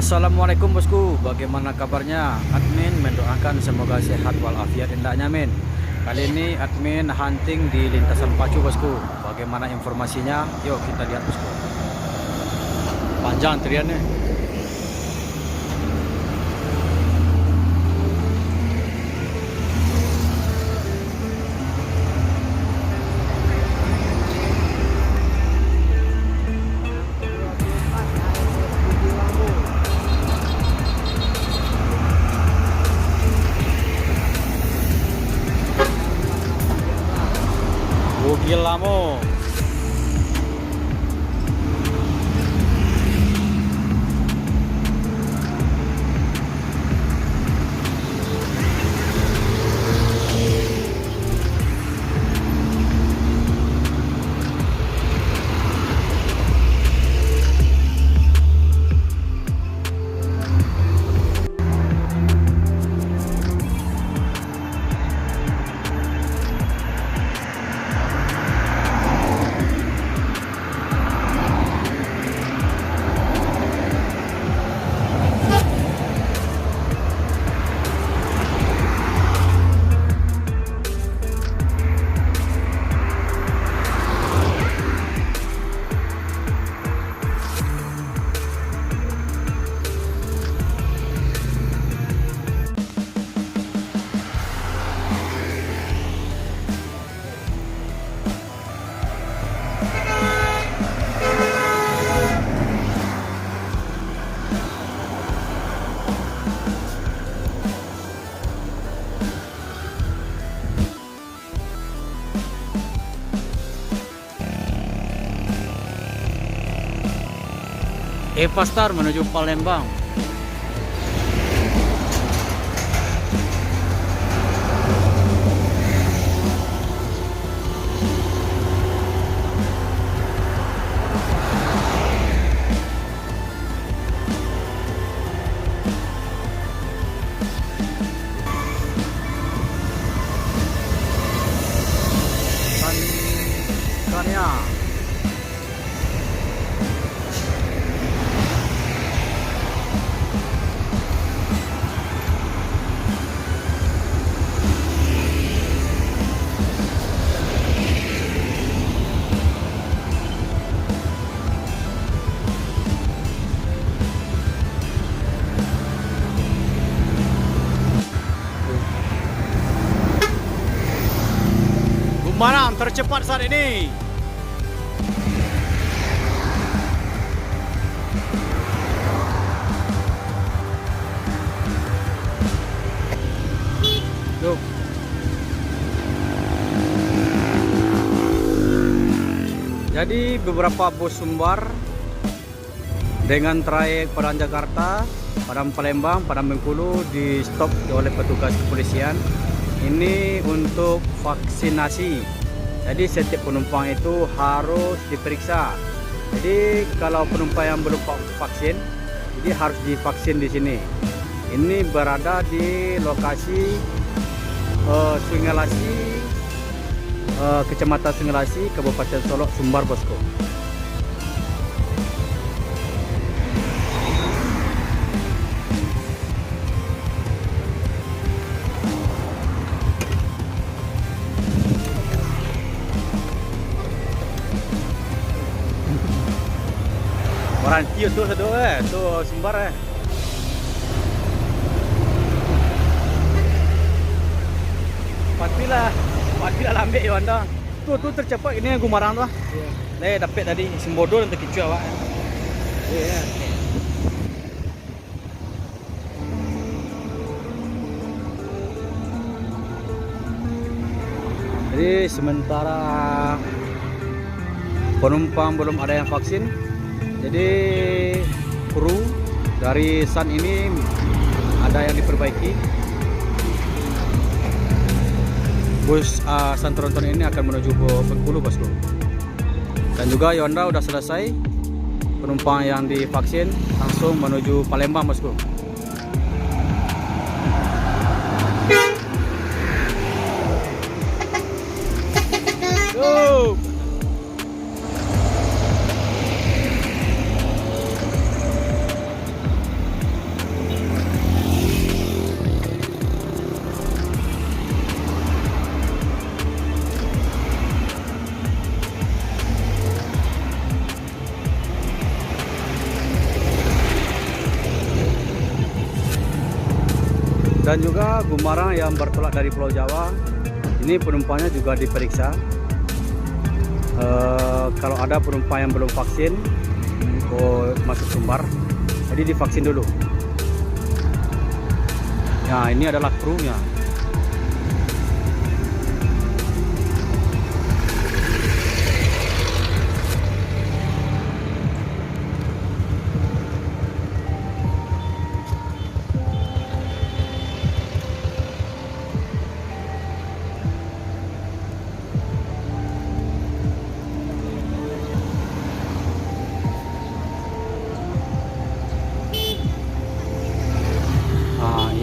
Assalamualaikum bosku, bagaimana kabarnya? Admin mendoakan semoga sehat walafiat hendaknya men. Kali ini admin hunting di lintasan pacu bosku. Bagaimana informasinya? Yuk kita lihat bosku. Panjang antriannya. Gila mo. Eva Star menuju Palembang. Karya. Gumarang tercepat saat ini. Yuk. Jadi beberapa bus Sumbar dengan trayek Padang Jakarta, Padang Palembang, Padang Bengkulu di stop oleh petugas kepolisian. Ini untuk vaksinasi. Jadi setiap penumpang itu harus diperiksa. Jadi kalau penumpang yang belum vaksin, jadi harus divaksin di sini. Ini berada di lokasi Sungai Kecamatan Sungai Kabupaten Solok, Sumbar bosku. Orang ciut tuh tuh Sumbar Patila lambe yo anda. Tuh tercepat ini yang Gumarang tuh. Iya. Dapat tadi Sembodo dan terkicu awak. Iya. Jadi sementara penumpang belum ada yang vaksin, jadi kru dari Sun ini ada yang diperbaiki. Bus Sun Tronton ini akan menuju ke Bengkulu bosku. Dan juga Yonda udah selesai. Penumpang yang divaksin langsung menuju Palembang bosku. Go! Dan juga Gumarang yang bertolak dari Pulau Jawa, ini penumpangnya juga diperiksa. Kalau ada penumpang yang belum vaksin masuk Sumbar, jadi divaksin dulu. Nah, ini adalah krunya.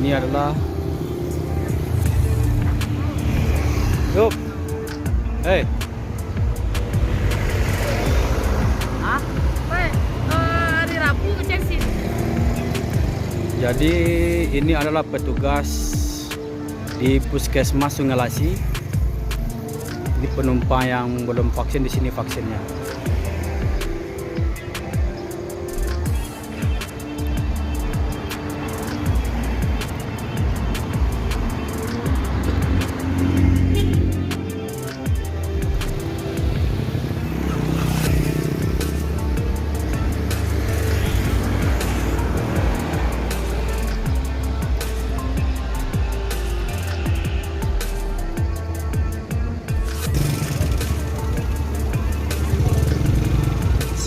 Ini adalah yuk, hari Rabu ngecek sih. Jadi ini adalah petugas di Puskesmas Sungai Lasi. Ini penumpang yang belum vaksin, di sini vaksinnya.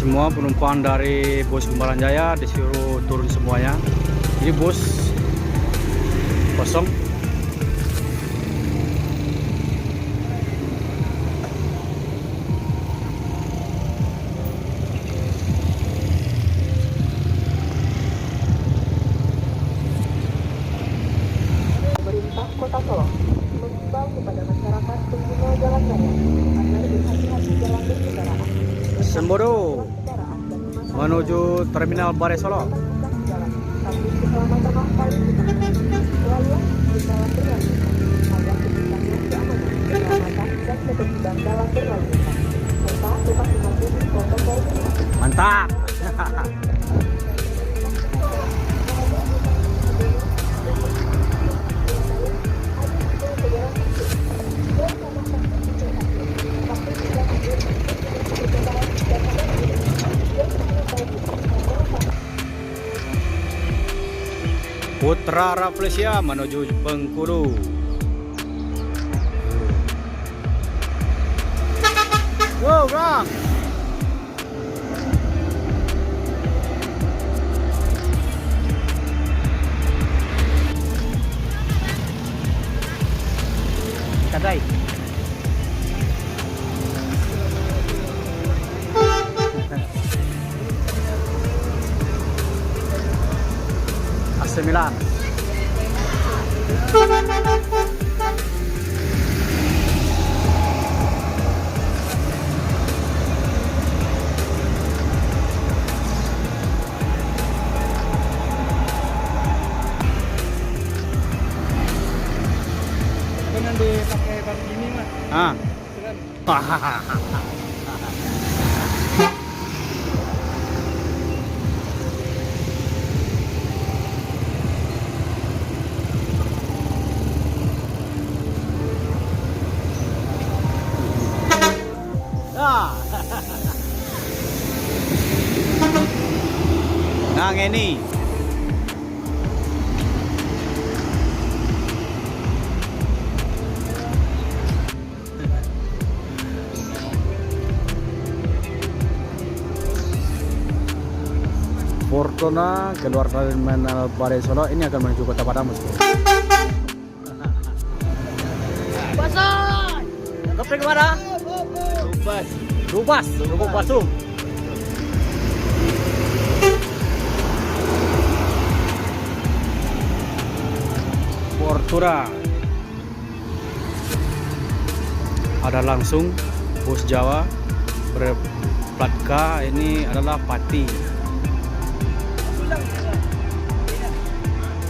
Semua penumpang dari bus Gumarang Jaya disuruh turun semuanya. Ini bus kosong. Pemerintah Kota Solo mengimbau kepada masyarakat pengguna jalan raya agar berhati-hati dalam berkendara. Semboro menuju Terminal Balai Solo. Mantap. Putra Rafflesia menuju Bengkulu. Wow, bang. Kadai. AC Milan. Jangan dipakai ban ini mas. Ah. Nah, ini Fortuna keluar Terminal Balai Solo, ini akan menuju Kota Padang. Basah. Sampai kemana? Lubas, Lubuk Basung. Fortuna. Ada langsung bus Jawa berplat K, ini adalah Pati.